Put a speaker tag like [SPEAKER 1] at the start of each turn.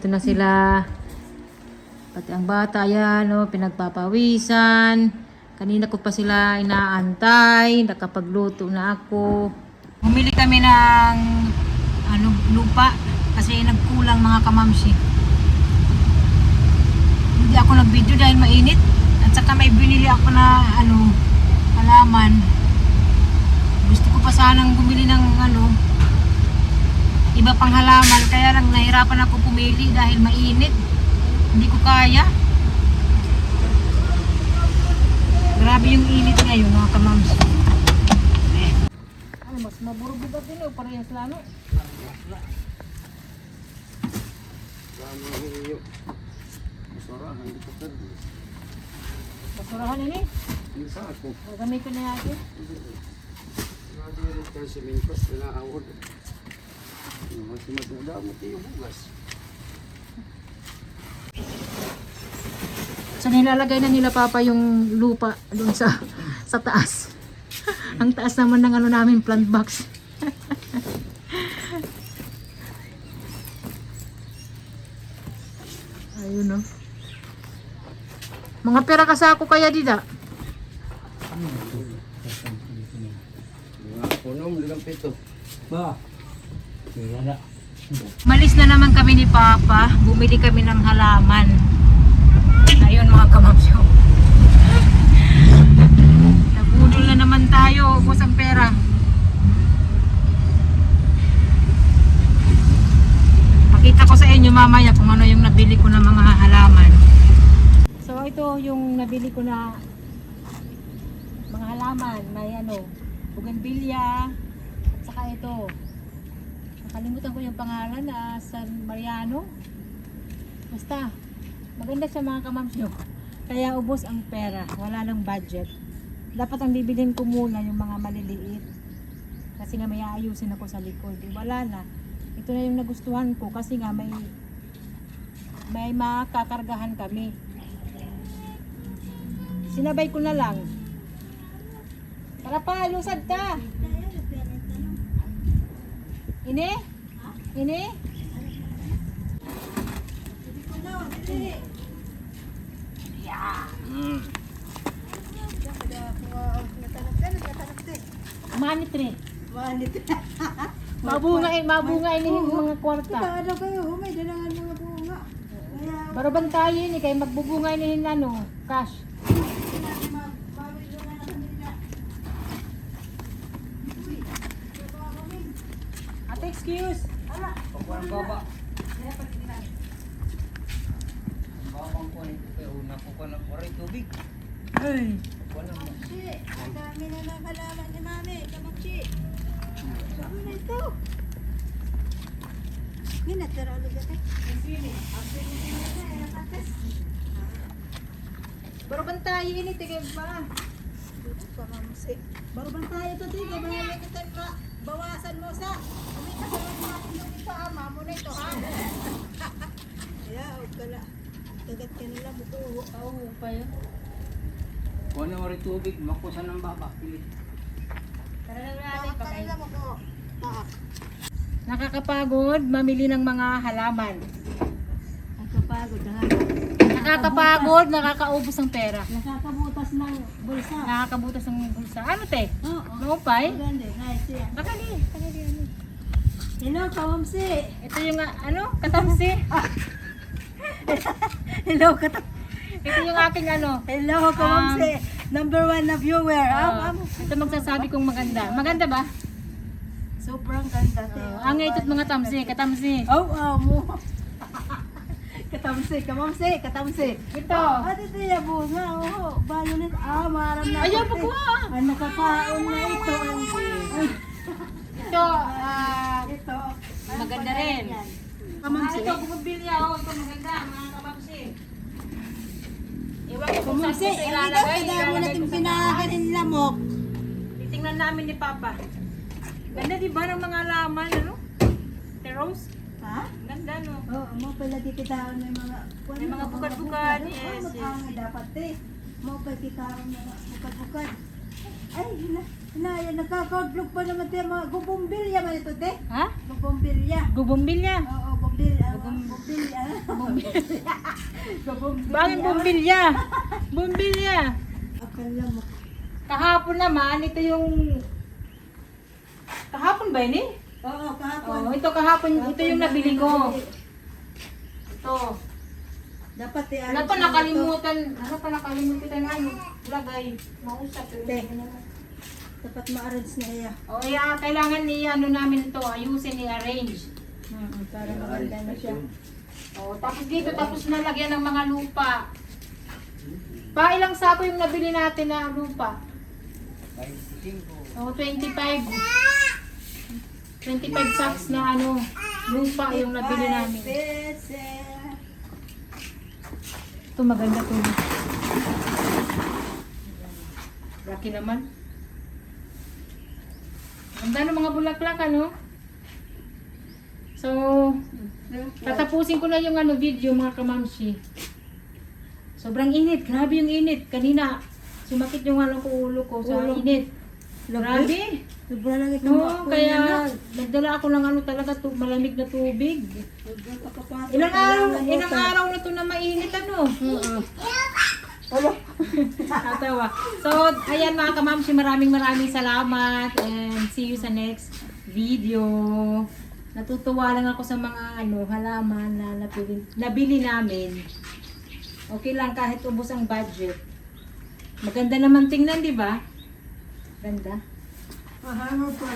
[SPEAKER 1] Nandito na sila. Pati ang bata, yan, oh, pinagpapawisan. Kanina ko pa sila inaantay. Nakapagluto na ako. Bumili kami ng lupa kasi nagkulang mga kamamsi. Hindi ako nag-video dahil mainit. At saka may binili ako na halaman. Gusto ko pa sanang bumili ng iba pang halaman, kaya lang nahirapan ako pumili dahil mainit. Hindi ko kaya. Grabe yung init ngayon mga kamams. Mas maburubugat din o parehas lalo. Basurahan ini?
[SPEAKER 2] Bisa ako.
[SPEAKER 1] Magamay ko na yaki.
[SPEAKER 2] Grabe rin tayo sa mintos na naawad. Masih madamot yung bugas.
[SPEAKER 1] So nilalagay na nila papa yung lupa doon sa taas. Ang taas naman ng namin plant box. Ayun no. Mga pera kasako kaya dida?
[SPEAKER 2] Mga punom, lilang pito. Ba? Kaya
[SPEAKER 1] Malis na naman kami ni Papa. Bumili kami ng halaman. Ayun mga kamamsyo. Nabudol na naman tayo. Ubos ang pera. Pakita ko sa inyo mamaya kung ano yung nabili ko ng mga halaman. So ito yung nabili ko na mga halaman. May bougainvillea at saka ito. Nakalimutan ko yung pangalan na San Mariano. Basta, maganda siya mga kamamsyo. Kaya ubos ang pera. Wala nang budget. Dapat ang bibilhin ko muna yung mga maliliit. Kasi nga may aayusin ako sa likod. Wala na. Ito na yung nagustuhan ko kasi nga may makakargahan kami. Sinabay ko na lang. Tara pa, lusad ka! Ini? Ini? Ya. Manit rin.
[SPEAKER 3] Manit.
[SPEAKER 1] Mabunga ini mga kwarta.
[SPEAKER 3] Ano kayo? May dalangan mga bunga. Kaya
[SPEAKER 1] Baro bantayo ini kay magbubunga ini cash. Ate, excuse. Ala.
[SPEAKER 2] Pagwarang baba. Babang ko ito kaya una ko pa ng waray tubig.
[SPEAKER 1] Ay.
[SPEAKER 2] Wala mo.
[SPEAKER 3] Kamamsi, ang dami na ng halaman ni Mami. Kamamsi. Ano na ito? Ginatara ulit ito.
[SPEAKER 1] Baro bantayo ini tigay ba?
[SPEAKER 3] Kamamsi. Baru bang tayo ito, tigay. Bahala kita na. Bawasan mo sa. Kami kasalanan natin yung ito, ama mo na ito, ha? Kaya, huwag ka na. Dagat ka nila, butuho.
[SPEAKER 1] Oo pa yun.
[SPEAKER 2] Wala waray tubig, makusan ng baba. Pilit.
[SPEAKER 1] Tara na natin
[SPEAKER 3] Dagat ka
[SPEAKER 1] papay.
[SPEAKER 3] nila, butuho.
[SPEAKER 1] Nakakapagod mamili ng mga halaman.
[SPEAKER 3] Nakapagod, ha?
[SPEAKER 1] Nakakapagod, nakakaubos ng pera.
[SPEAKER 3] Nakakabutas ng bulsa.
[SPEAKER 1] Nakakabutas ng bulsa. Ano te?
[SPEAKER 3] Oo.
[SPEAKER 1] Maupay?
[SPEAKER 3] Maganda, nice yan.
[SPEAKER 1] Bakali.
[SPEAKER 3] Hello, Kamamsi.
[SPEAKER 1] Ito yung katamsi.
[SPEAKER 3] Hello, Katamsi.
[SPEAKER 1] Ito yung aking
[SPEAKER 3] Hello, Kamamsi. Number 1 na viewer.
[SPEAKER 1] Ito magsasabi kong maganda. Maganda ba?
[SPEAKER 3] Sobrang ganda.
[SPEAKER 1] Ang ito't mga tamsi, katamsi.
[SPEAKER 3] Mo. Katamsi, Kamamsi, Katamsi.
[SPEAKER 1] Ito.
[SPEAKER 3] Ito yung bunga. Violet. Maram na.
[SPEAKER 1] Ayaw po ko
[SPEAKER 3] Ang nakakaon na ito.
[SPEAKER 1] Ito,
[SPEAKER 3] Ito.
[SPEAKER 1] maganda rin.
[SPEAKER 3] Kamamsi.
[SPEAKER 1] Ito, bumbilya. Ito maganda, mga kamamsi. Iwan ko kung saan
[SPEAKER 3] Kamamsi,
[SPEAKER 1] ko ito
[SPEAKER 3] ang
[SPEAKER 1] ilalagay.
[SPEAKER 3] ito, kaya mo natin pinakain lamok.
[SPEAKER 1] Titingnan namin ni Papa. Ganda di ba ng mga laman, The rose?
[SPEAKER 3] Ha?
[SPEAKER 1] Ganda, no?
[SPEAKER 3] Oo, mo pala kikitaan ng mga...
[SPEAKER 1] May mga bukad-bukad, yes,
[SPEAKER 3] Mag-anga dapat eh. Mo pala kikitaan ng mga bukad-bukad. Ay, nakaka-vlog pa naman tayo mga gubombilya man ito, te.
[SPEAKER 1] Ha?
[SPEAKER 3] Gubombilya.
[SPEAKER 1] Gubombilya.
[SPEAKER 3] Oo, gubombilya. Bumbilya.
[SPEAKER 1] Bakit bumbilya? Bumbilya.
[SPEAKER 3] Akala mo.
[SPEAKER 1] Kahapon naman, ito yung... Kahapon ba yun eh?
[SPEAKER 3] Oo, kahapon.
[SPEAKER 1] Oh, ito kahapon, ito yung nabili ko. Ito.
[SPEAKER 3] Dapat
[SPEAKER 1] Ano pa nakalimutan nga yung lagay. Mausap.
[SPEAKER 3] Dapat ma-arrange na iya.
[SPEAKER 1] O yeah, kailangan ano namin ito, ayusin, i-arrange.
[SPEAKER 3] Para maganda na siya.
[SPEAKER 1] O, tapos dito, tapos nalagyan ng mga lupa. Pa, ilang sako yung nabili natin na lupa?
[SPEAKER 2] 25.
[SPEAKER 1] O, 25. 25 sacks na ano, lupa yung nabili namin. Ito maganda to. Laki naman. Ang ganda ng mga bulaklak, ano? So, tatapusin ko na yung ano, video, mga kamamshi. Sobrang init. Grabe yung init. Kanina, sumakit yung ano ko, ulo ko sa init. Grabe.
[SPEAKER 3] Sobra lang ito.
[SPEAKER 1] No, kaya nagdala ako ng ano talaga, malamig na tubig. Ilang araw na to na mainit, ano? Tatawa. So, ayan mga kamamshi, maraming salamat and see you sa next video. Natutuwa lang ako sa mga ano, halaman na nabili namin. Okay lang kahit ubos ang budget. Maganda naman tingnan, di ba? Ganda.
[SPEAKER 3] Mahalo pa